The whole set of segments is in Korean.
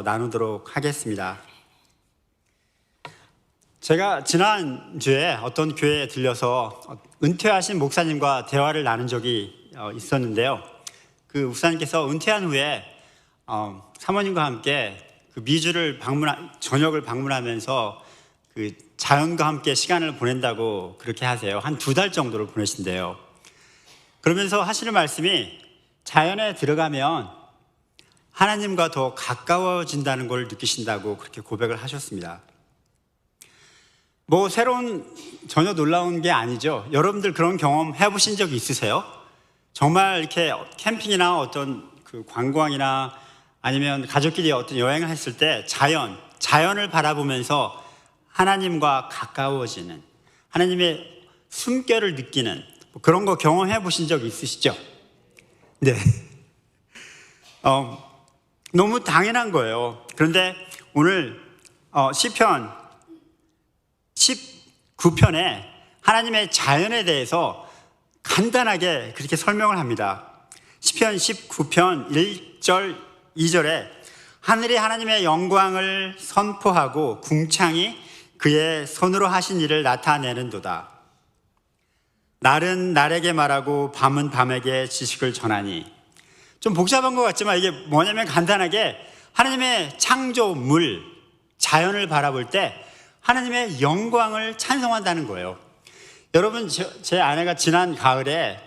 나누도록 하겠습니다. 제가 지난주에 어떤 교회에 들려서 은퇴하신 목사님과 대화를 나눈 적이 있었는데요. 그 목사님께서 은퇴한 후에 사모님과 함께 그 미주를 저녁을 방문하면서 그 자연과 함께 시간을 보낸다고 그렇게 하세요. 한 2달 정도를 보내신대요. 그러면서 하시는 말씀이 자연에 들어가면 하나님과 더 가까워진다는 걸 느끼신다고 그렇게 고백을 하셨습니다. 새로운 전혀 놀라운 게 아니죠. 여러분들 그런 경험 해보신 적 있으세요? 정말 이렇게 캠핑이나 어떤 그 관광이나 아니면 가족끼리 어떤 여행을 했을 때 자연을 바라보면서 하나님과 가까워지는, 하나님의 숨결을 느끼는 그런 거 경험해 보신 적 있으시죠? 네. 너무 당연한 거예요. 그런데 오늘 시편 19편에 하나님의 자연에 대해서 간단하게 그렇게 설명을 합니다. 시편 19편 1절 2절에 하늘이 하나님의 영광을 선포하고 궁창이 그의 손으로 하신 일을 나타내는도다. 날은 날에게 말하고 밤은 밤에게 지식을 전하니. 좀 복잡한 것 같지만 이게 뭐냐면 간단하게 하나님의 창조물, 자연을 바라볼 때 하나님의 영광을 찬송한다는 거예요. 여러분, 제 아내가 지난 가을에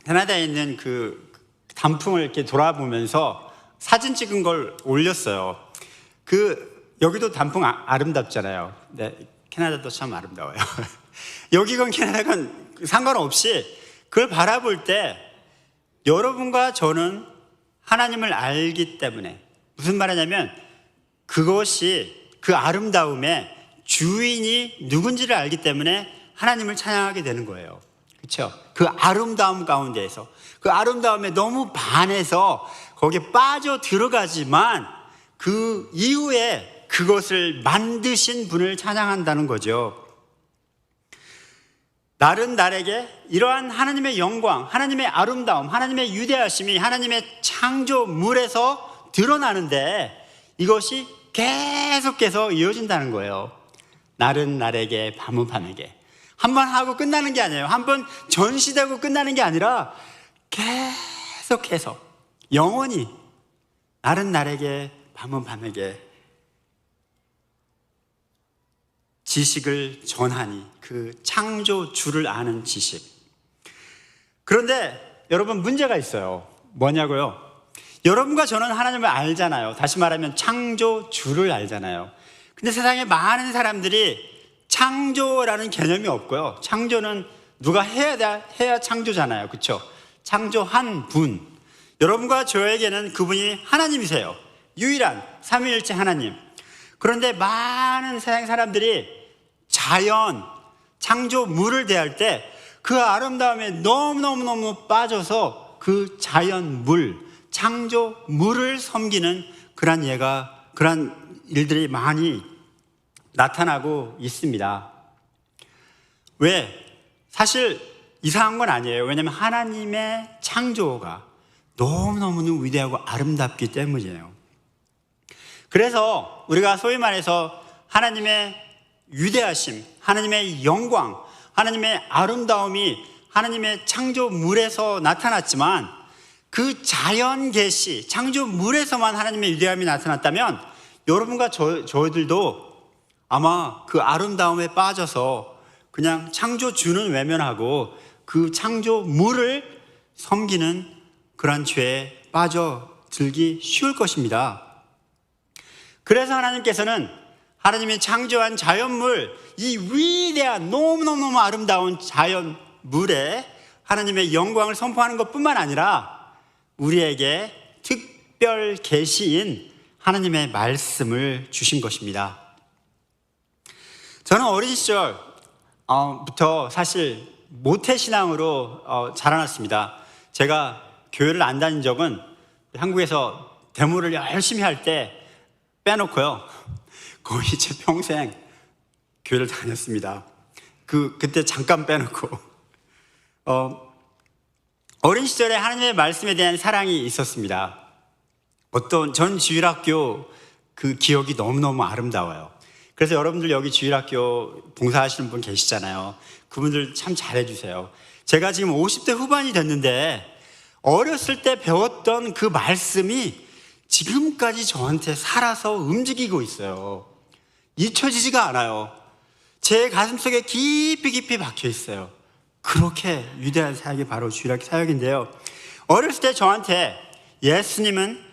캐나다에 있는 그 단풍을 이렇게 돌아보면서 사진 찍은 걸 올렸어요. 여기도 단풍 아름답잖아요. 네, 캐나다도 참 아름다워요. 여기건 캐나다건 상관없이 그걸 바라볼 때 여러분과 저는 하나님을 알기 때문에, 무슨 말이냐면 그것이 그 아름다움의 주인이 누군지를 알기 때문에 하나님을 찬양하게 되는 거예요. 그렇죠? 그 아름다움 가운데에서, 그 아름다움에 너무 반해서 거기에 빠져 들어가지만 그 이후에 그것을 만드신 분을 찬양한다는 거죠. 날은 날에게 이러한 하나님의 영광, 하나님의 아름다움, 하나님의 위대하심이 하나님의 창조물에서 드러나는데 이것이 계속해서 이어진다는 거예요. 날은 날에게, 밤은 밤에게. 한번 하고 끝나는 게 아니에요. 한번 전시되고 끝나는 게 아니라 계속해서 영원히 날은 날에게, 밤은 밤에게 지식을 전하니, 그 창조주를 아는 지식. 그런데 여러분, 문제가 있어요. 뭐냐고요? 여러분과 저는 하나님을 알잖아요. 다시 말하면 창조주를 알잖아요. 근데 세상에 많은 사람들이 창조라는 개념이 없고요. 창조는 누가 해야 창조잖아요. 그렇죠? 창조한 분. 여러분과 저에게는 그분이 하나님이세요. 유일한 삼위일체 하나님. 그런데 많은 세상 사람들이 자연, 창조물을 대할 때 그 아름다움에 너무너무 빠져서 그 자연물, 창조물을 섬기는 그런 일들이 많이 나타나고 있습니다. 왜? 사실 이상한 건 아니에요. 왜냐하면 하나님의 창조가 너무너무 위대하고 아름답기 때문이에요. 그래서 우리가 소위 말해서 하나님의 위대하심, 하나님의 영광, 하나님의 아름다움이 하나님의 창조물에서 나타났지만 그 자연 계시, 창조물에서만 하나님의 위대함이 나타났다면 여러분과 저희들도 아마 그 아름다움에 빠져서 그냥 창조주는 외면하고 그 창조물을 섬기는 그런 죄에 빠져들기 쉬울 것입니다. 그래서 하나님께서는 하나님이 창조한 자연물, 이 위대한 너무너무 아름다운 자연물에 하나님의 영광을 선포하는 것뿐만 아니라 우리에게 특별 계시인 하나님의 말씀을 주신 것입니다. 저는 어린 시절부터 사실 모태신앙으로 자라났습니다. 제가 교회를 안 다닌 적은 한국에서 데모를 열심히 할 때 빼놓고요, 거의 제 평생 교회를 다녔습니다. 그때 잠깐 빼놓고 어린 시절에 하나님의 말씀에 대한 사랑이 있었습니다. 전 주일학교 그 기억이 너무너무 아름다워요. 그래서 여러분들 여기 주일학교 봉사하시는 분 계시잖아요. 그분들 참 잘해주세요. 제가 지금 50대 후반이 됐는데 어렸을 때 배웠던 그 말씀이 지금까지 저한테 살아서 움직이고 있어요. 잊혀지지가 않아요. 제 가슴속에 깊이 깊이 박혀 있어요. 그렇게 위대한 사역이 바로 주일학교 사역인데요. 어렸을 때 저한테 예수님은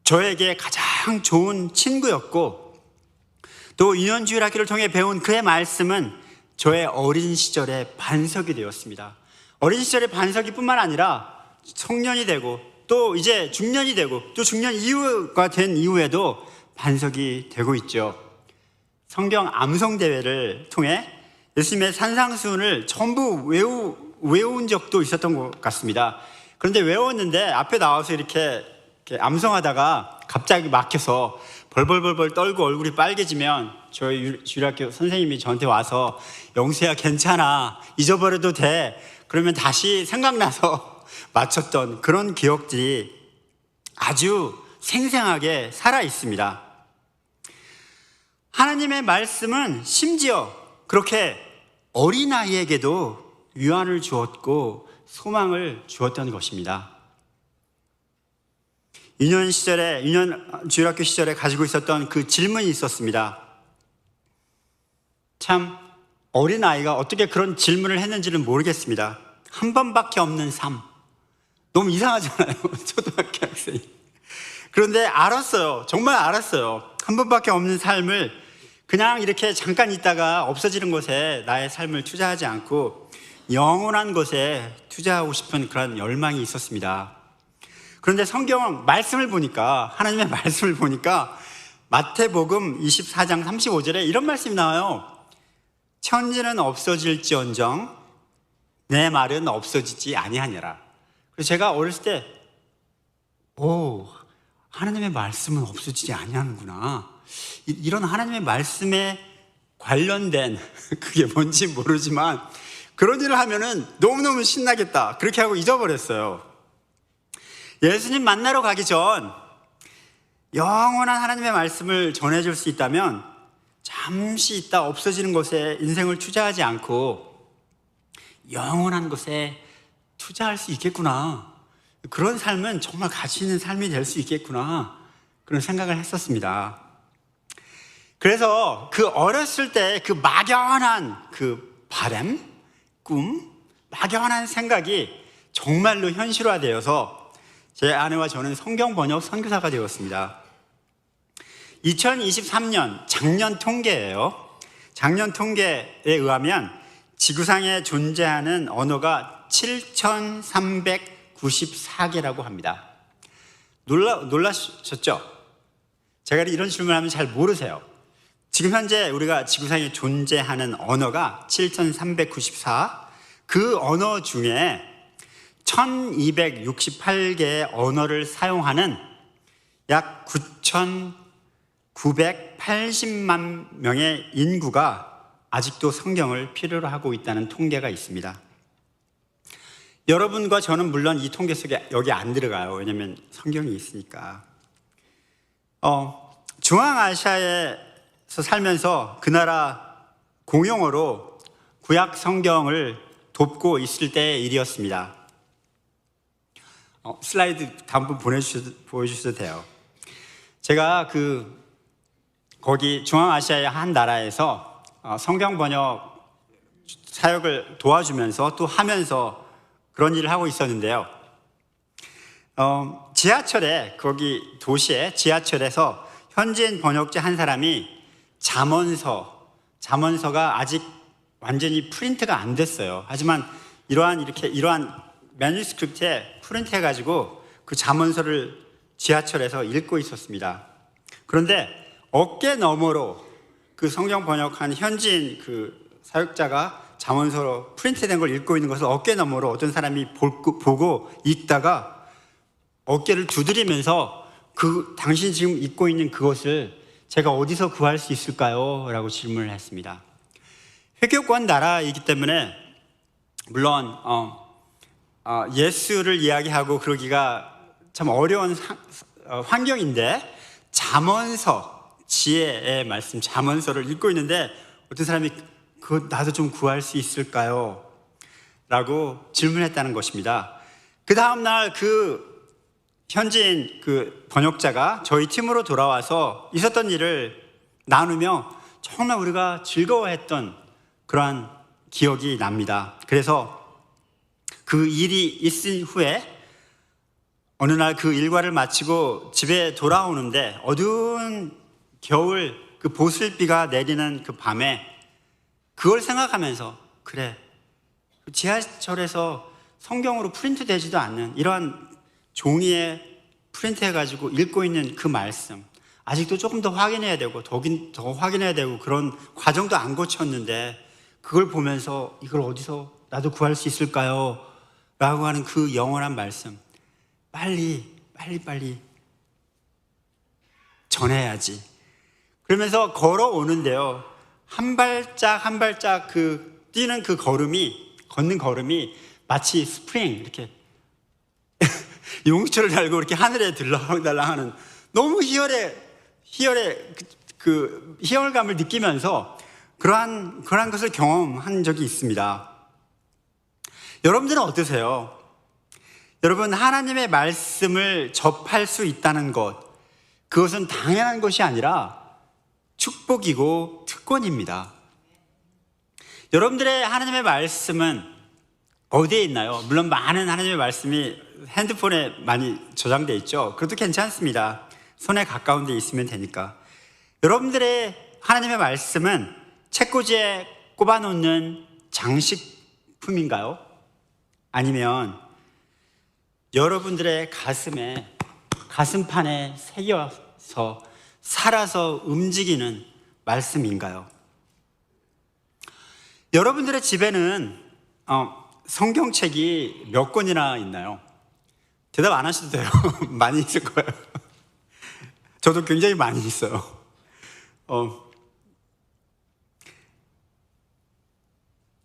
저에게 가장 좋은 친구였고, 또 인연주일학교를 통해 배운 그의 말씀은 저의 어린 시절의 반석이 되었습니다. 어린 시절의 반석이 뿐만 아니라 청년이 되고 또 이제 중년이 되고 또 중년 이후가 된 이후에도 반석이 되고 있죠. 성경 암송 대회를 통해 예수님의 산상수훈을 전부 외운 적도 있었던 것 같습니다. 그런데 외웠는데 앞에 나와서 이렇게 암송하다가 갑자기 막혀서 벌벌벌벌 떨고 얼굴이 빨개지면 저희 주일학교 선생님이 저한테 와서 영수야 괜찮아, 잊어버려도 돼, 그러면 다시 생각나서 맞췄던 그런 기억들이 아주 생생하게 살아 있습니다. 하나님의 말씀은 심지어 그렇게 어린아이에게도 위안을 주었고 소망을 주었던 것입니다. 유년 주일학교 시절에 가지고 있었던 그 질문이 있었습니다. 참 어린아이가 어떻게 그런 질문을 했는지는 모르겠습니다. 한 번밖에 없는 삶. 너무 이상하잖아요. 초등학교 학생이. 그런데 알았어요. 정말 알았어요. 한 번밖에 없는 삶을 그냥 이렇게 잠깐 있다가 없어지는 것에 나의 삶을 투자하지 않고 영원한 것에 투자하고 싶은 그런 열망이 있었습니다. 그런데 성경 말씀을 보니까, 하나님의 말씀을 보니까 마태복음 24장 35절에 이런 말씀이 나와요. 천지는 없어질지언정 내 말은 없어지지 아니하니라. 그래서 제가 어렸을 때 하나님의 말씀은 없어지지 아니하는구나, 이런 하나님의 말씀에 관련된 그게 뭔지 모르지만 그런 일을 하면은 너무너무 신나겠다, 그렇게 하고 잊어버렸어요. 예수님 만나러 가기 전 영원한 하나님의 말씀을 전해줄 수 있다면 잠시 있다 없어지는 것에 인생을 투자하지 않고 영원한 것에 투자할 수 있겠구나, 그런 삶은 정말 가치 있는 삶이 될 수 있겠구나, 그런 생각을 했었습니다. 그래서 그 어렸을 때 그 막연한 그 바람, 꿈, 막연한 생각이 정말로 현실화되어서 제 아내와 저는 성경 번역 선교사가 되었습니다. 2023년 작년 통계예요. 작년 통계에 의하면 지구상에 존재하는 언어가 7,394개라고 합니다. 놀라셨죠? 제가 이런 질문을 하면 잘 모르세요. 지금 현재 우리가 지구상에 존재하는 언어가 7,394, 그 언어 중에 1,268개의 언어를 사용하는 약 9,980만 명의 인구가 아직도 성경을 필요로 하고 있다는 통계가 있습니다. 여러분과 저는 물론 이 통계 속에 여기 안 들어가요. 왜냐하면 성경이 있으니까. 중앙아시아에서 살면서 그 나라 공용어로 구약 성경을 돕고 있을 때의 일이었습니다. 슬라이드 다음 분 보여주셔도 돼요. 제가 거기 중앙아시아의 한 나라에서 성경 번역 사역을 도와주면서 또 하면서 그런 일을 하고 있었는데요. 지하철에, 거기 도시의 지하철에서 현지인 번역자 한 사람이 잠언서가 아직 완전히 프린트가 안 됐어요. 하지만 이러한 매뉴스크립트에 프린트해가지고 그 잠언서를 지하철에서 읽고 있었습니다. 그런데 어깨 너머로 그 성경 번역한 현지인 그 사역자가 잠언서로 프린트된 걸 읽고 있는 것을 어깨 너머로 어떤 사람이 보고 읽다가 어깨를 두드리면서 당신이 지금 읽고 있는 그것을 제가 어디서 구할 수 있을까요? 라고 질문을 했습니다. 회교권 나라이기 때문에 물론 예수를 이야기하고 그러기가 참 어려운 환경인데 잠언서, 지혜의 말씀 잠언서를 읽고 있는데 어떤 사람이 그거 나도 좀 구할 수 있을까요? 라고 질문했다는 것입니다. 그 다음날 그 현지인 그 번역자가 저희 팀으로 돌아와서 있었던 일을 나누며 정말 우리가 즐거워했던 그러한 기억이 납니다. 그래서 그 일이 있은 후에 어느 날 그 일과를 마치고 집에 돌아오는데 어두운 겨울 그 보슬비가 내리는 그 밤에 그걸 생각하면서 그래, 지하철에서 성경으로 프린트 되지도 않는 이러한 종이에 프린트해가지고 읽고 있는 그 말씀 아직도 조금 더 확인해야 되고 더 확인해야 되고 그런 과정도 안 거쳤는데 그걸 보면서 이걸 어디서 나도 구할 수 있을까요? 라고 하는 그 영원한 말씀 빨리 전해야지. 그러면서 걸어오는데요, 한 발짝 한 발짝 그 뛰는 그 걷는 걸음이 마치 스프링 이렇게 용수철을 달고 이렇게 하늘에 들락달락하는 너무 희열감을 느끼면서 그러한 것을 경험한 적이 있습니다. 여러분들은 어떠세요? 여러분, 하나님의 말씀을 접할 수 있다는 것, 그것은 당연한 것이 아니라 축복이고 특권입니다. 여러분들의 하나님의 말씀은 어디에 있나요? 물론 많은 하나님의 말씀이 핸드폰에 많이 저장되어 있죠. 그것도 괜찮습니다. 손에 가까운 데 있으면 되니까. 여러분들의 하나님의 말씀은 책꽂이에 꼽아놓는 장식품인가요? 아니면 여러분들의 가슴판에 새겨서 살아서 움직이는 말씀인가요? 여러분들의 집에는 성경책이 몇 권이나 있나요? 대답 안 하셔도 돼요. 많이 있을 거예요. 저도 굉장히 많이 있어요.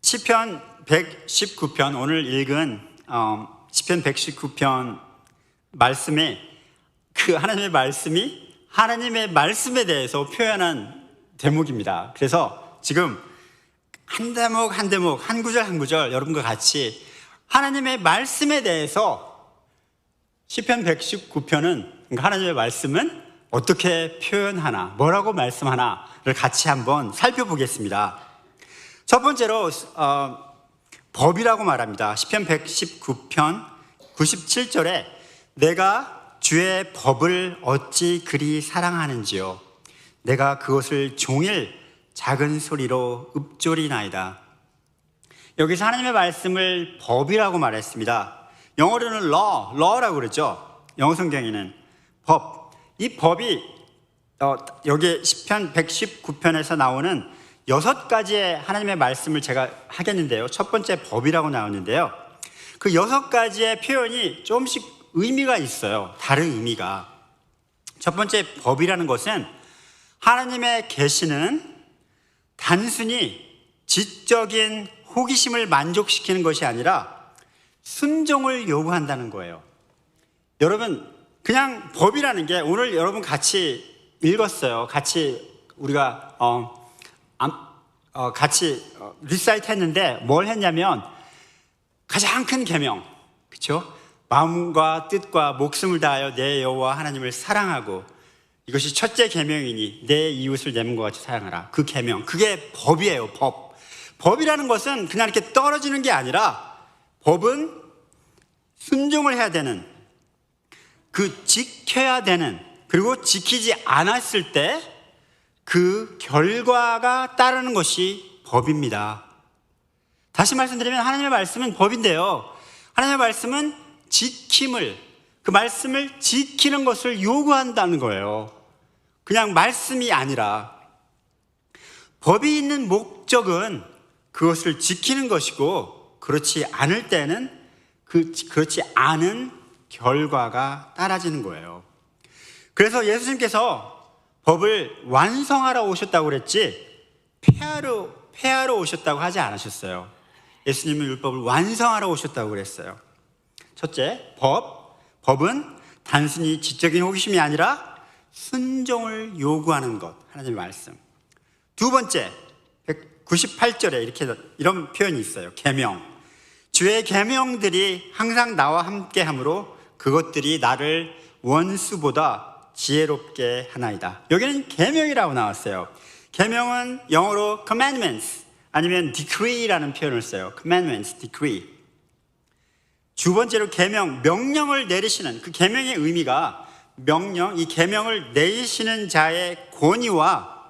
시편 119편, 오늘 읽은 시편 119편 말씀에 그 하나님의 말씀이 하나님의 말씀에 대해서 표현한 대목입니다. 그래서 지금 한 대목 한 대목, 한 구절 한 구절 여러분과 같이 하나님의 말씀에 대해서 시편 119편은, 그러니까 하나님의 말씀은 어떻게 표현하나, 뭐라고 말씀하나를 같이 한번 살펴보겠습니다. 첫 번째로 법이라고 말합니다. 시편 119편 97절에 내가 주의 법을 어찌 그리 사랑하는지요, 내가 그것을 종일 작은 소리로 읊조리나이다. 여기서 하나님의 말씀을 법이라고 말했습니다. 영어로는 law라고 그러죠. 영어 성경에는 법. 이 법이 여기 시편 119편에서 나오는 6가지의 하나님의 말씀을 제가 하겠는데요. 첫 번째 법이라고 나오는데요. 그 6가지의 표현이 조금씩 의미가 있어요. 다른 의미가. 첫 번째 법이라는 것은 하나님의 계시는 단순히 지적인 호기심을 만족시키는 것이 아니라 순종을 요구한다는 거예요. 여러분, 그냥 법이라는 게 오늘 여러분 같이 읽었어요. 같이 우리가 같이 리사이트 했는데 뭘 했냐면 가장 큰 계명, 그렇죠? 마음과 뜻과 목숨을 다하여 내 여호와 하나님을 사랑하고 이것이 첫째 계명이니 내 이웃을 내 몸과 같이 사랑하라. 그 계명, 그게 법이에요. 법이라는 것은 그냥 이렇게 떨어지는 게 아니라 법은 순종을 해야 되는, 그 지켜야 되는, 그리고 지키지 않았을 때 그 결과가 따르는 것이 법입니다. 다시 말씀드리면 하나님의 말씀은 법인데요, 하나님의 말씀은 지킴을, 그 말씀을 지키는 것을 요구한다는 거예요. 그냥 말씀이 아니라 법이 있는 목적은 그것을 지키는 것이고, 그렇지 않을 때는 그렇지 않은 결과가 따라지는 거예요. 그래서 예수님께서 법을 완성하러 오셨다고 그랬지 폐하러 오셨다고 하지 않으셨어요. 예수님은 율법을 완성하러 오셨다고 그랬어요. 첫째, 법은 단순히 지적인 호기심이 아니라 순종을 요구하는 것, 하나님의 말씀. 두 번째, 198절에 이런 표현이 있어요. 계명. 주의 계명들이 항상 나와 함께 함으로 그것들이 나를 원수보다 지혜롭게 하나이다. 여기는 계명이라고 나왔어요. 계명은 영어로 commandments 아니면 decree라는 표현을 써요. commandments, decree. 두 번째로 계명, 명령을 내리시는, 그 계명의 의미가 명령, 이 계명을 내리시는 자의 권위와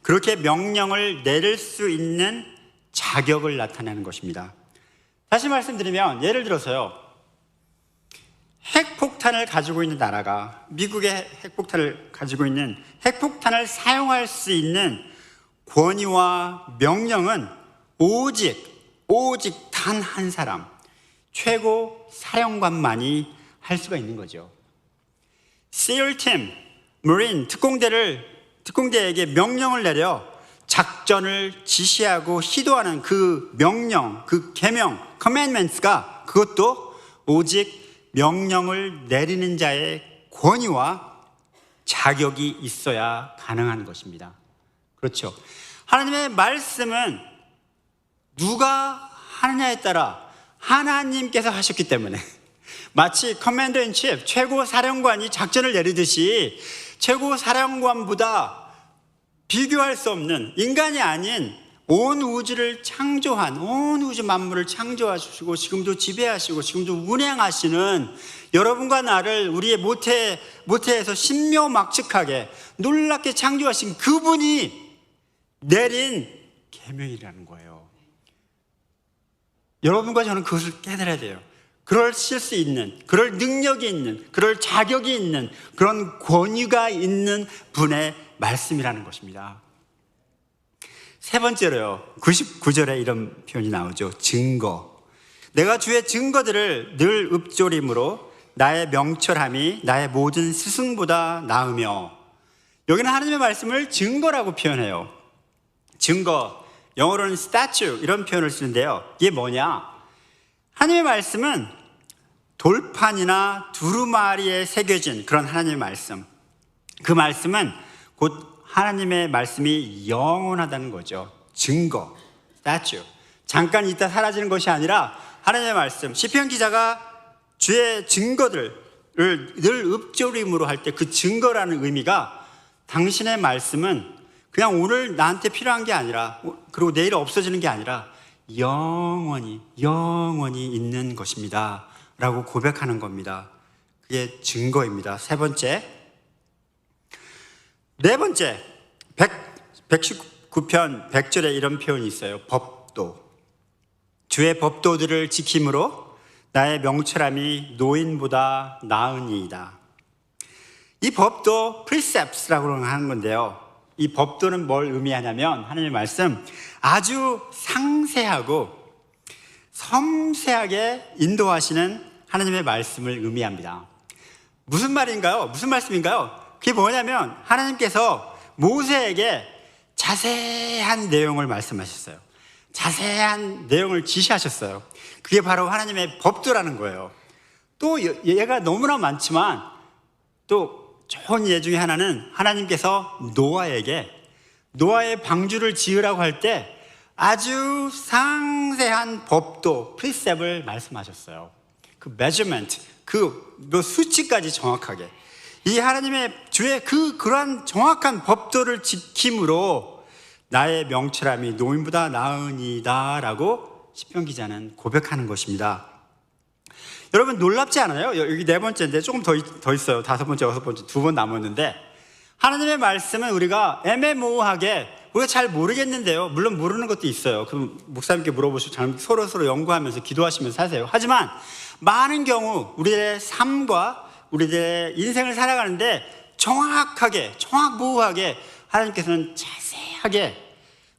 그렇게 명령을 내릴 수 있는 자격을 나타내는 것입니다. 다시 말씀드리면, 예를 들어서요, 핵폭탄을 가지고 있는 나라가, 미국의 핵폭탄을 가지고 있는, 핵폭탄을 사용할 수 있는 권위와 명령은 오직 단 한 사람, 최고 사령관만이 할 수가 있는 거죠. SEAL팀, 마린, 특공대에게 명령을 내려 작전을 지시하고 시도하는 그 명령, 그 계명, commandments가 그것도 오직 명령을 내리는 자의 권위와 자격이 있어야 가능한 것입니다. 그렇죠. 하나님의 말씀은 누가 하느냐에 따라 하나님께서 하셨기 때문에 마치 커맨더 인 치프, 최고 사령관이 작전을 내리듯이 최고 사령관보다 비교할 수 없는 인간이 아닌 온 우주를 창조한, 온 우주 만물을 창조하시고 지금도 지배하시고 지금도 운행하시는 여러분과 나를 우리의 모태에서 신묘막측하게 놀랍게 창조하신 그분이 내린 계명이라는 거예요. 여러분과 저는 그것을 깨달아야 돼요. 그럴 수 있는, 그럴 능력이 있는, 그럴 자격이 있는, 그런 권위가 있는 분의 말씀이라는 것입니다. 세 번째로요, 99절에 이런 표현이 나오죠. 증거. 내가 주의 증거들을 늘 읊조림으로 나의 명철함이 나의 모든 스승보다 나으며. 여기는 하나님의 말씀을 증거라고 표현해요. 증거, 영어로는 statue 이런 표현을 쓰는데요. 이게 뭐냐? 하나님의 말씀은 돌판이나 두루마리에 새겨진 그런 하나님의 말씀, 그 말씀은 곧 하나님의 말씀이 영원하다는 거죠. 증거, statue. 잠깐 있다 사라지는 것이 아니라 하나님의 말씀. 시편 기자가 주의 증거들을 늘 읊조림으로 할 때 그 증거라는 의미가 당신의 말씀은 그냥 오늘 나한테 필요한 게 아니라, 그리고 내일 없어지는 게 아니라 영원히 있는 것입니다 라고 고백하는 겁니다. 그게 증거입니다. 세 번째. 네 번째, 119편 100절에 이런 표현이 있어요. 법도. 주의 법도들을 지킴으로 나의 명철함이 노인보다 나으니이다. 이 법도 precepts라고 하는 건데요, 이 법도는 뭘 의미하냐면 하나님의 말씀 아주 상세하고 섬세하게 인도하시는 하나님의 말씀을 의미합니다. 무슨 말인가요? 무슨 말씀인가요? 그게 뭐냐면 하나님께서 모세에게 자세한 내용을 말씀하셨어요. 자세한 내용을 지시하셨어요. 그게 바로 하나님의 법도라는 거예요. 또 얘가 너무나 많지만 또 좋은 예 중에 하나는 하나님께서 노아의 방주를 지으라고 할 때 아주 상세한 법도, 프리셉을 말씀하셨어요. 그 measurement, 그 수치까지 정확하게. 이 하나님의 주의 그러한 정확한 법도를 지킴으로 나의 명철함이 노인보다 나으니이다 라고 시편 기자는 고백하는 것입니다. 여러분 놀랍지 않아요? 여기 네 번째인데 조금 더 있어요. 다섯 번째, 여섯 번째, 두 번 남았는데 하나님의 말씀은 우리가 애매모호하게 우리가 잘 모르겠는데요. 물론 모르는 것도 있어요. 그럼 목사님께 물어보시고 서로 연구하면서 기도하시면서 사세요. 하지만 많은 경우 우리의 삶과 우리의 인생을 살아가는데 정확무호하게 하나님께서는 자세하게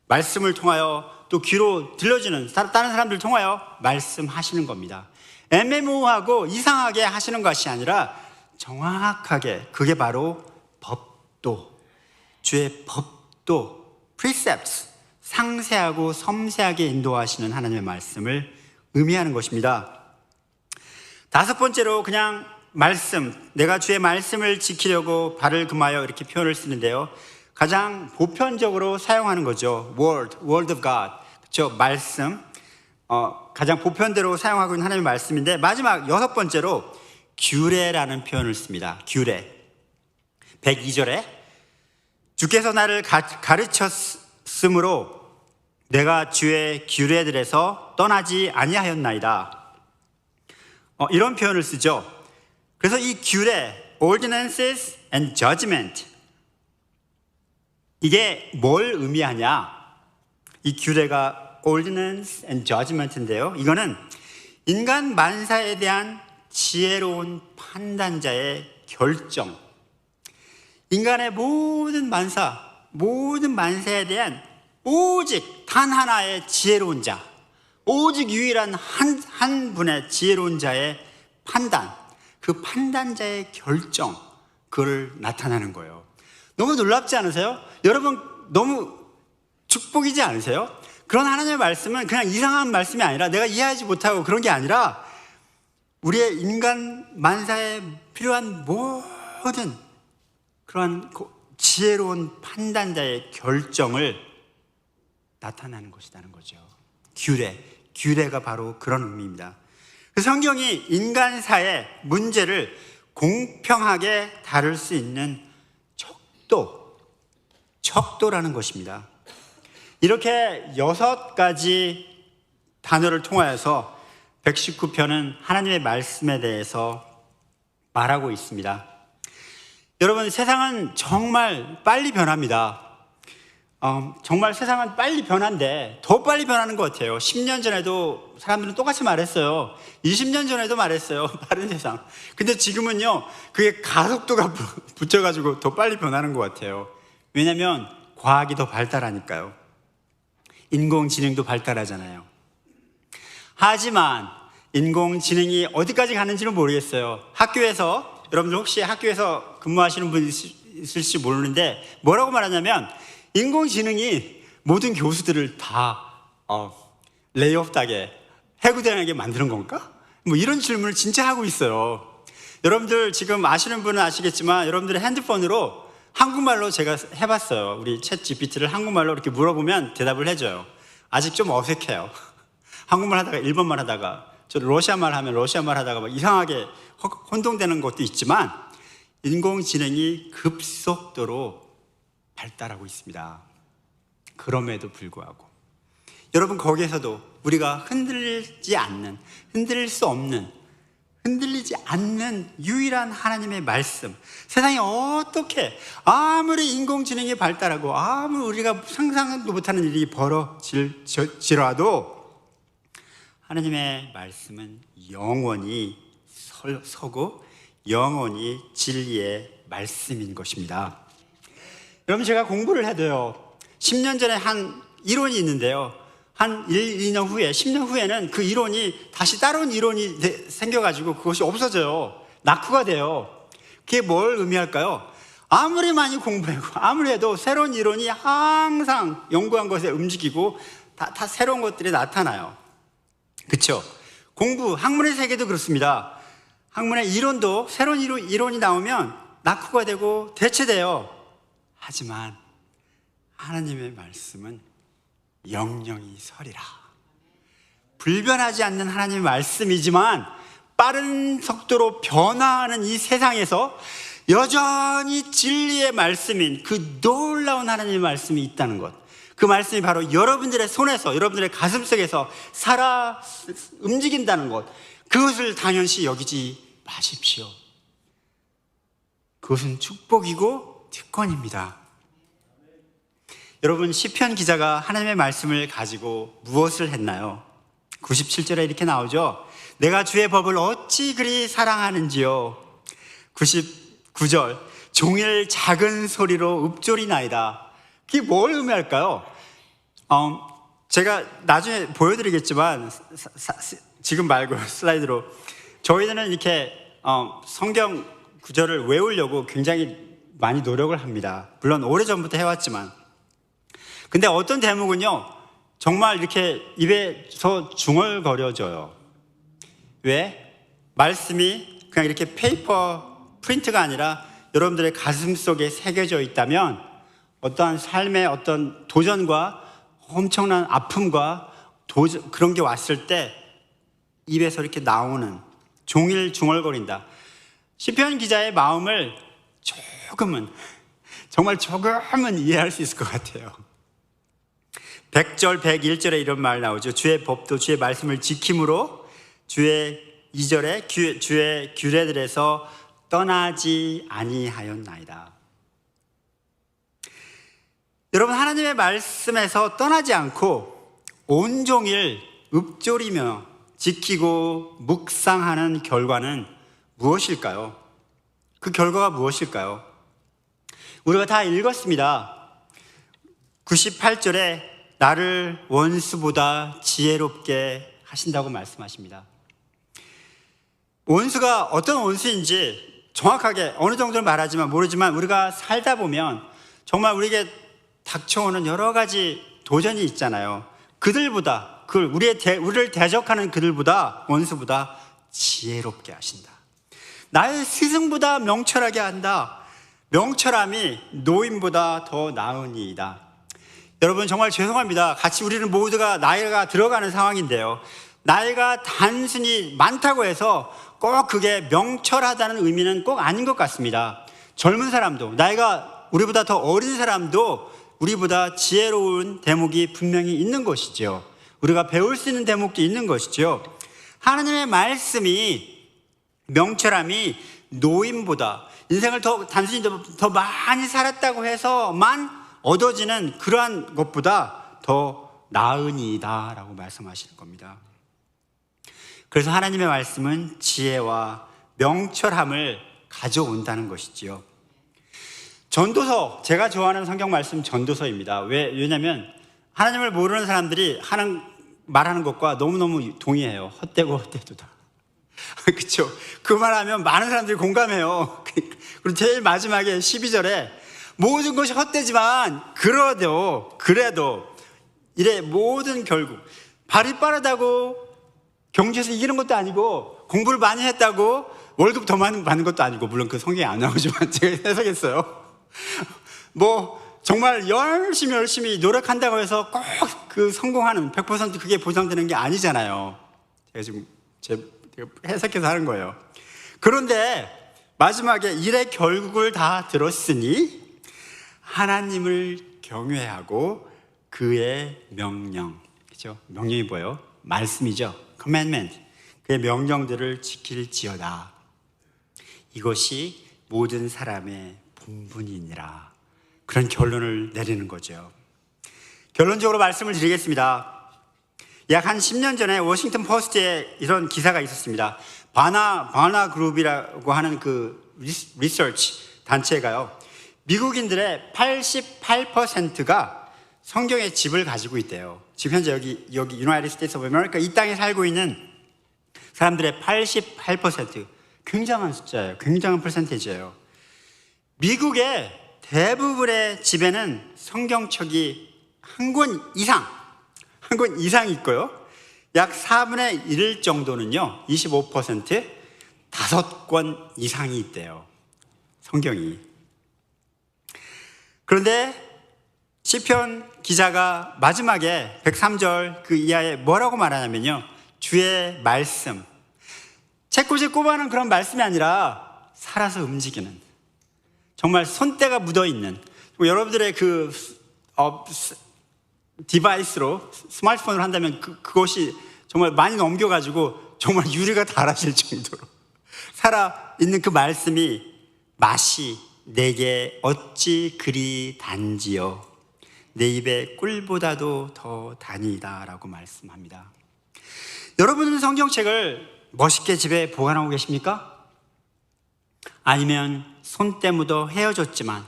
말씀을 통하여 또 귀로 들려주는 다른 사람들을 통하여 말씀하시는 겁니다. 애매모호하고 이상하게 하시는 것이 아니라 정확하게, 그게 바로 법도, 주의 법도, precepts, 상세하고 섬세하게 인도하시는 하나님의 말씀을 의미하는 것입니다. 다섯 번째로 그냥 말씀, 내가 주의 말씀을 지키려고 발을 금하여 이렇게 표현을 쓰는데요. 가장 보편적으로 사용하는 거죠. word of God. 그렇죠? 말씀. 가장 보편대로 사용하고 있는 하나님의 말씀인데, 마지막 6번째로 규례라는 표현을 씁니다. 규례. 102절에 주께서 나를 가르쳤으므로 내가 주의 규례들에서 떠나지 아니하였나이다. 이런 표현을 쓰죠. 그래서 이 규례, ordinances and judgment, 이게 뭘 의미하냐? 이 규례가 ordinance and judgment인데요. 이거는 인간 만사에 대한 지혜로운 판단자의 결정, 인간의 모든 만사에 대한 오직 단 하나의 지혜로운 자, 오직 유일한 한 분의 지혜로운 자의 판단, 그 판단자의 결정, 그걸 나타나는 거예요. 너무 놀랍지 않으세요? 여러분, 너무 축복이지 않으세요? 그런 하나님의 말씀은 그냥 이상한 말씀이 아니라, 내가 이해하지 못하고 그런 게 아니라, 우리의 인간 만사에 필요한 모든 그러한 지혜로운 판단자의 결정을 나타나는 것이라는 거죠. 규례가 바로 그런 의미입니다. 성경이 인간사의 문제를 공평하게 다룰 수 있는 척도라는 것입니다. 이렇게 6가지 단어를 통하여서 119편은 하나님의 말씀에 대해서 말하고 있습니다. 여러분, 세상은 정말 빨리 변합니다. 정말 세상은 빨리 변한데 더 빨리 변하는 것 같아요. 10년 전에도 사람들은 똑같이 말했어요. 20년 전에도 말했어요. 빠른 세상. 근데 지금은요, 그게 가속도가 붙여가지고 더 빨리 변하는 것 같아요. 왜냐하면 과학이 더 발달하니까요. 인공지능도 발달하잖아요. 하지만 인공지능이 어디까지 가는지는 모르겠어요. 학교에서, 여러분들 혹시 학교에서 근무하시는 분 있을지 모르는데, 뭐라고 말하냐면 인공지능이 모든 교수들을 다 레이오프하게, 해고당하게 만드는 건가? 뭐 이런 질문을 진짜 하고 있어요. 여러분들 지금 아시는 분은 아시겠지만, 여러분들의 핸드폰으로 한국말로 제가 해봤어요. 우리 챗 GPT를 한국말로 이렇게 물어보면 대답을 해줘요. 아직 좀 어색해요. 한국말 하다가 일본말 하다가, 저 러시아말 하면 러시아말 하다가 막 이상하게 혼동되는 것도 있지만, 인공지능이 급속도로 발달하고 있습니다. 그럼에도 불구하고 여러분, 거기에서도 우리가 흔들리지 않는 유일한 하나님의 말씀, 세상이 어떻게 아무리 인공지능이 발달하고 아무리 우리가 상상도 못하는 일이 벌어질지라도 하나님의 말씀은 영원히 서고 영원히 진리의 말씀인 것입니다. 여러분, 제가 공부를 해도요, 10년 전에 한 이론이 있는데요, 한 1, 2년 후에, 10년 후에는 그 이론이 다시 다른 이론이 생겨가지고 그것이 없어져요. 낙후가 돼요. 그게 뭘 의미할까요? 아무리 많이 공부하고 아무리 해도 새로운 이론이 항상 연구한 것에 움직이고 다 새로운 것들이 나타나요. 그렇죠? 학문의 세계도 그렇습니다. 학문의 이론도 새로운 이론이 나오면 낙후가 되고 대체돼요. 하지만 하나님의 말씀은 영영이 서리라. 불변하지 않는 하나님의 말씀이지만 빠른 속도로 변화하는 이 세상에서 여전히 진리의 말씀인 그 놀라운 하나님의 말씀이 있다는 것, 그 말씀이 바로 여러분들의 손에서, 여러분들의 가슴속에서 살아 움직인다는 것, 그것을 당연시 여기지 마십시오. 그것은 축복이고 특권입니다. 여러분, 시편 기자가 하나님의 말씀을 가지고 무엇을 했나요? 97절에 이렇게 나오죠. 내가 주의 법을 어찌 그리 사랑하는지요. 99절, 종일 작은 소리로 읊조리나이다. 그게 뭘 의미할까요? 제가 나중에 보여드리겠지만, 지금 말고 슬라이드로, 저희들은 이렇게 성경 구절을 외우려고 굉장히 많이 노력을 합니다. 물론 오래전부터 해왔지만. 근데 어떤 대목은요, 정말 이렇게 입에서 중얼거려져요. 왜? 말씀이 그냥 이렇게 페이퍼 프린트가 아니라 여러분들의 가슴 속에 새겨져 있다면 어떠한 삶의 어떤 도전과 엄청난 아픔과 그런 게 왔을 때 입에서 이렇게 나오는 종일 중얼거린다. 시편 기자의 마음을 정말 조금은 이해할 수 있을 것 같아요. 100절 101절에 이런 말 나오죠. 주의 법도 주의 말씀을 지킴으로 주의 2절에 주의 규례들에서 떠나지 아니하였나이다. 여러분, 하나님의 말씀에서 떠나지 않고 온종일 읊조리며 지키고 묵상하는 결과는 무엇일까요? 그 결과가 무엇일까요? 우리가 다 읽었습니다. 98절에 나를 원수보다 지혜롭게 하신다고 말씀하십니다. 원수가 어떤 원수인지 정확하게 어느 정도를 말하지만 모르지만 우리가 살다 보면 정말 우리에게 닥쳐오는 여러 가지 도전이 있잖아요. 그들보다 우리를 대적하는 그들보다 원수보다 지혜롭게 하신다. 나의 스승보다 명철하게 한다. 명철함이 노인보다 더 나으니이다. 여러분, 정말 죄송합니다. 같이 우리는 모두가 나이가 들어가는 상황인데요, 나이가 단순히 많다고 해서 꼭 그게 명철하다는 의미는 꼭 아닌 것 같습니다. 젊은 사람도, 나이가 우리보다 더 어린 사람도 우리보다 지혜로운 대목이 분명히 있는 것이죠. 우리가 배울 수 있는 대목도 있는 것이죠. 하나님의 말씀이, 명철함이 노인보다, 인생을 단순히 더 많이 살았다고 해서만 얻어지는 그러한 것보다 더 나으니이다 라고 말씀하시는 겁니다. 그래서 하나님의 말씀은 지혜와 명철함을 가져온다는 것이지요. 전도서, 제가 좋아하는 성경 말씀 전도서입니다. 왜냐하면 하나님을 모르는 사람들이 말하는 것과 너무너무 동의해요. 헛되고 헛되도다. 그렇죠? 그 말하면 많은 사람들이 공감해요. 그리고 제일 마지막에 12절에 모든 것이 헛되지만 그래도 이래 모든 결국 발이 빠르다고 경주에서 이기는 것도 아니고 공부를 많이 했다고 월급 더 많이 받는 것도 아니고, 물론 그 성경에 안 나오지만 제가 해석했어요. 정말 열심히 노력한다고 해서 꼭 그 성공하는 100% 그게 보장되는 게 아니잖아요. 제가 지금 해석해서 하는 거예요. 그런데 마지막에 일의 결국을 다 들었으니 하나님을 경외하고 그의 명령, 그렇죠? 명령이 뭐예요? 말씀이죠. commandment. 그의 명령들을 지킬지어다. 이것이 모든 사람의 본분이니라. 그런 결론을 내리는 거죠. 결론적으로 말씀을 드리겠습니다. 약 한 10년 전에 워싱턴 포스트에 이런 기사가 있었습니다. 바나 그룹이라고 하는 그 리서치 단체가요, 미국인들의 88%가 성경의 집을 가지고 있대요. 지금 현재 여기 유나이티드 스테이트 오브 아메리카, 이 땅에 살고 있는 사람들의 88%, 굉장한 숫자예요. 굉장한 퍼센테이지예요. 미국의 대부분의 집에는 성경책이 한 권 이상이 있고요, 약 4분의 1 정도는요, 25% 5권 이상이 있대요, 성경이. 그런데 시편 기자가 마지막에 103절 그 이하에 뭐라고 말하냐면요, 주의 말씀, 책꽂이 꼽아놓은 그런 말씀이 아니라 살아서 움직이는, 정말 손때가 묻어있는, 여러분들의 그 디바이스로, 스마트폰으로 한다면 그것이 정말 많이 넘겨가지고 정말 유리가 닳아질 정도로 살아있는 그 말씀이 맛이 내게 어찌 그리 단지요, 내 입에 꿀보다도 더 다니다 라고 말씀합니다. 여러분은 성경책을 멋있게 집에 보관하고 계십니까? 아니면 손때 묻어 헤어졌지만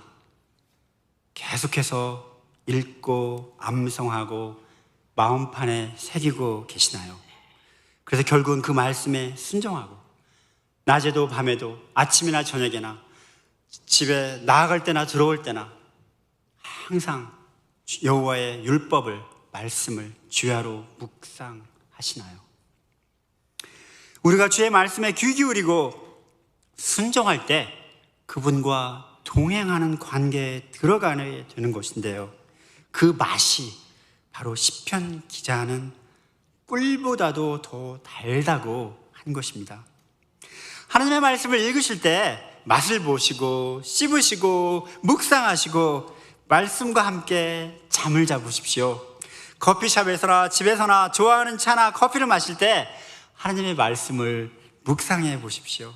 계속해서 읽고 암송하고 마음판에 새기고 계시나요? 그래서 결국은 그 말씀에 순종하고 낮에도 밤에도 아침이나 저녁에나 집에 나아갈 때나 들어올 때나 항상 여호와의 율법을, 말씀을 주야로 묵상하시나요? 우리가 주의 말씀에 귀 기울이고 순종할 때 그분과 동행하는 관계에 들어가게 되는 것인데요. 그 맛이 바로 시편 기자는 꿀보다도 더 달다고 한 것입니다. 하나님의 말씀을 읽으실 때 맛을 보시고 씹으시고 묵상하시고 말씀과 함께 잠을 잡으십시오. 커피숍에서나 집에서나 좋아하는 차나 커피를 마실 때 하나님의 말씀을 묵상해 보십시오.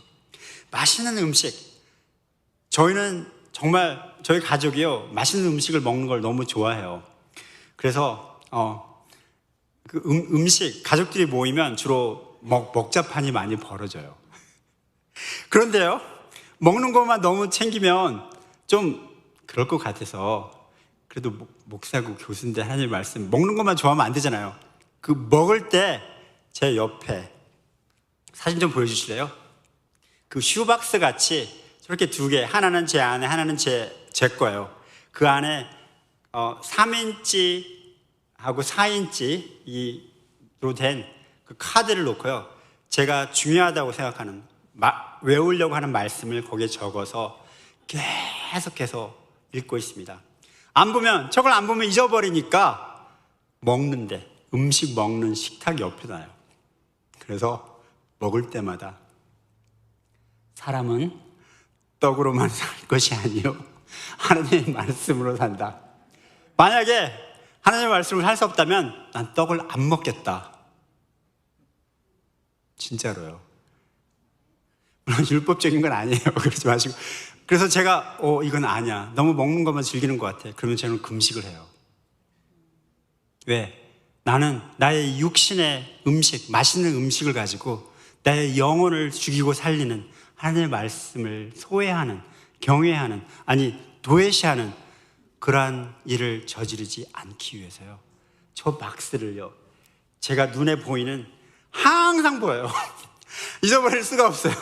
맛있는 음식, 저희는 정말 저희 가족이요 맛있는 음식을 먹는 걸 너무 좋아해요. 그래서 그 음식 가족들이 모이면 주로 먹자판이 많이 벌어져요. 그런데요, 먹는 것만 너무 챙기면 좀 그럴 것 같아서, 그래도 목사고 교수인데 하나님 말씀 먹는 것만 좋아하면 안 되잖아요. 그 먹을 때 제 옆에 사진 좀 보여주실래요? 그 슈박스 같이 저렇게 두 개, 하나는 제 안에, 하나는 제 거예요. 그 안에 3인치 하고 4인치로 된 그 카드를 놓고요, 제가 중요하다고 생각하는 외우려고 하는 말씀을 거기에 적어서 계속해서 읽고 있습니다. 저걸 안 보면 잊어버리니까 먹는데, 음식 먹는 식탁 옆에 놔요. 그래서 먹을 때마다 사람은 떡으로만 살 것이 아니요 하나님의 말씀으로 산다. 만약에 하나님의 말씀을 살 수 없다면 난 떡을 안 먹겠다. 진짜로요. 물론 율법적인 건 아니에요. 그러지 마시고. 그래서 제가 이건 아니야, 너무 먹는 것만 즐기는 것 같아, 그러면 저는 금식을 해요. 왜? 나는 나의 육신의 음식, 맛있는 음식을 가지고 나의 영혼을 죽이고 살리는 하나님의 말씀을 소외하는, 경외하는, 아니 도외시하는 그러한 일을 저지르지 않기 위해서요. 저 박스를요, 제가 눈에 보이는, 항상 보여요. 잊어버릴 수가 없어요.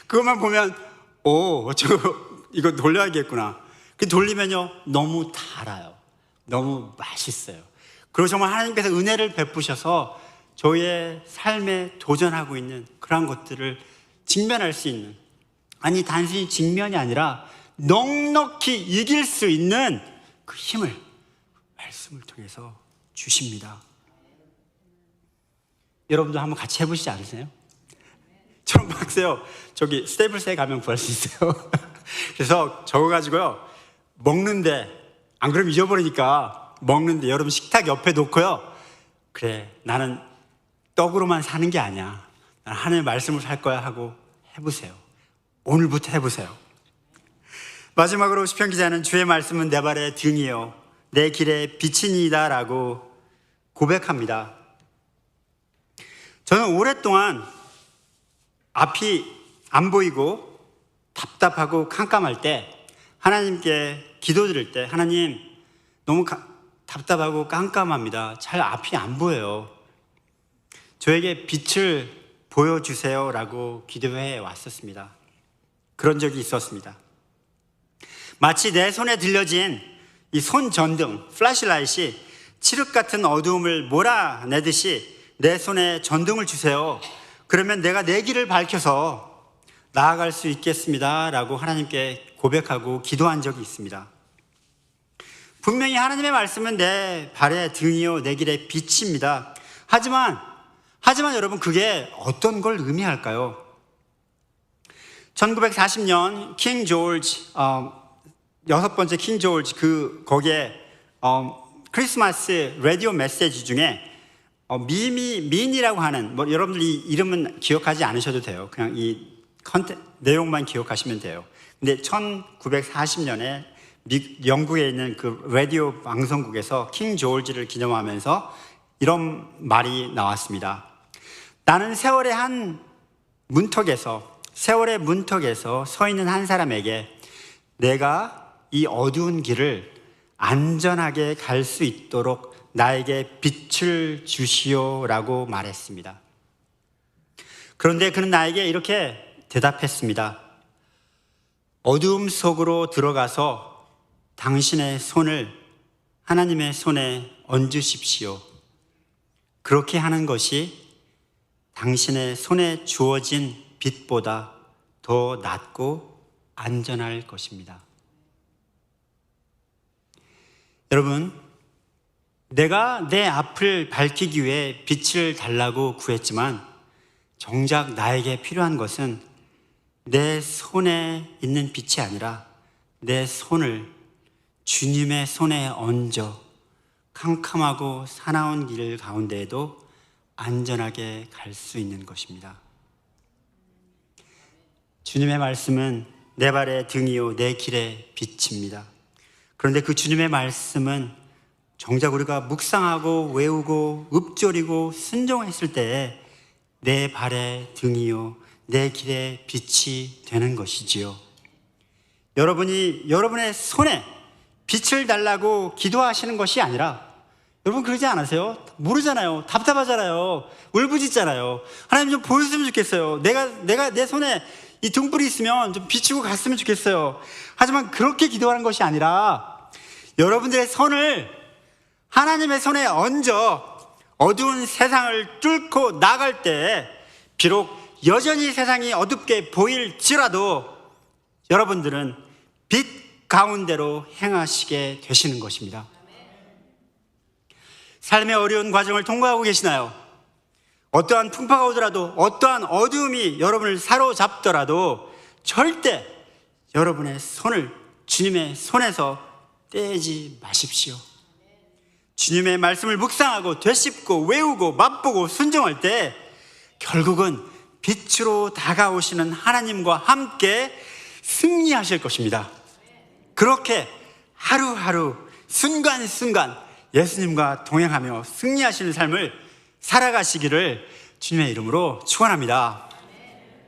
그것만 보면 이거 돌려야겠구나. 그 돌리면요 너무 달아요. 너무 맛있어요. 그리고 정말 하나님께서 은혜를 베푸셔서 저희의 삶에 도전하고 있는 그런 것들을 직면할 수 있는, 아니 단순히 직면이 아니라 넉넉히 이길 수 있는 그 힘을 말씀을 통해서 주십니다. 여러분도 한번 같이 해보시지 않으세요? 저런 박스요, 저기 스테이플스에 가면 구할 수 있어요. 그래서 적어가지고요, 먹는데, 안 그러면 잊어버리니까 먹는데 여러분 식탁 옆에 놓고요, 그래 나는 떡으로만 사는 게 아니야, 나는 하나님의 말씀을 살 거야 하고 해보세요. 오늘부터 해보세요. 마지막으로 시편 기자는 주의 말씀은 내 발의 등이요 내 길의 빛이니이다 라고 고백합니다. 저는 오랫동안 앞이 안 보이고 답답하고 캄캄할 때 하나님께 기도드릴 때, 하나님 너무 답답하고 깜깜합니다, 잘 앞이 안 보여요, 저에게 빛을 보여주세요 라고 기도해 왔었습니다. 그런 적이 있었습니다. 마치 내 손에 들려진 이 손전등, 플래시라이트이 칠흑 같은 어두움을 몰아내듯이 내 손에 전등을 주세요. 그러면 내가 내 길을 밝혀서 나아갈 수 있겠습니다 라고 하나님께 고백하고 기도한 적이 있습니다. 분명히 하나님의 말씀은 내 발의 등이요 내 길의 빛입니다. 하지만 여러분, 그게 어떤 걸 의미할까요? 1940년 킹 조지, 여섯 번째 킹 조지, 거기에 크리스마스 라디오 메시지 중에 민이라고 하는, 여러분들 이 이름은 기억하지 않으셔도 돼요. 그냥 이 내용만 기억하시면 돼요. 근데 1940년에 영국에 있는 그 라디오 방송국에서 킹 조지를 기념하면서 이런 말이 나왔습니다. 나는 세월의 문턱에서 서 있는 한 사람에게 내가 이 어두운 길을 안전하게 갈 수 있도록 나에게 빛을 주시오라고 말했습니다. 그런데 그는 나에게 이렇게 대답했습니다. 어두움 속으로 들어가서 당신의 손을 하나님의 손에 얹으십시오. 그렇게 하는 것이 당신의 손에 주어진 빛보다 더 더 낫고 안전할 것입니다. 여러분, 내가 내 앞을 밝히기 위해 빛을 달라고 구했지만 정작 나에게 필요한 것은 내 손에 있는 빛이 아니라 내 손을 주님의 손에 얹어 캄캄하고 사나운 길 가운데에도 안전하게 갈 수 있는 것입니다. 주님의 말씀은 내 발의 등이요 내 길의 빛입니다. 그런데 그 주님의 말씀은 정작 우리가 묵상하고 외우고 읊조리고 순종했을 때에 내 발의 등이요 내 길의 빛이 되는 것이지요. 여러분이 여러분의 손에 빛을 달라고 기도하시는 것이 아니라, 여러분 그러지 않으세요? 모르잖아요. 답답하잖아요. 울부짖잖아요. 하나님 좀 보여주면 좋겠어요. 내가 내 손에 이 등불이 있으면 좀 비추고 갔으면 좋겠어요. 하지만 그렇게 기도하는 것이 아니라 여러분들의 손을 하나님의 손에 얹어 어두운 세상을 뚫고 나갈 때 비록 여전히 세상이 어둡게 보일지라도 여러분들은 빛 가운데로 행하시게 되시는 것입니다. 삶의 어려운 과정을 통과하고 계시나요? 어떠한 풍파가 오더라도, 어떠한 어두움이 여러분을 사로잡더라도 절대 여러분의 손을 주님의 손에서 떼지 마십시오. 주님의 말씀을 묵상하고 되씹고 외우고 맛보고 순종할 때 결국은 빛으로 다가오시는 하나님과 함께 승리하실 것입니다. 그렇게 하루하루 순간순간 예수님과 동행하며 승리하시는 삶을 살아가시기를 주님의 이름으로 축원합니다.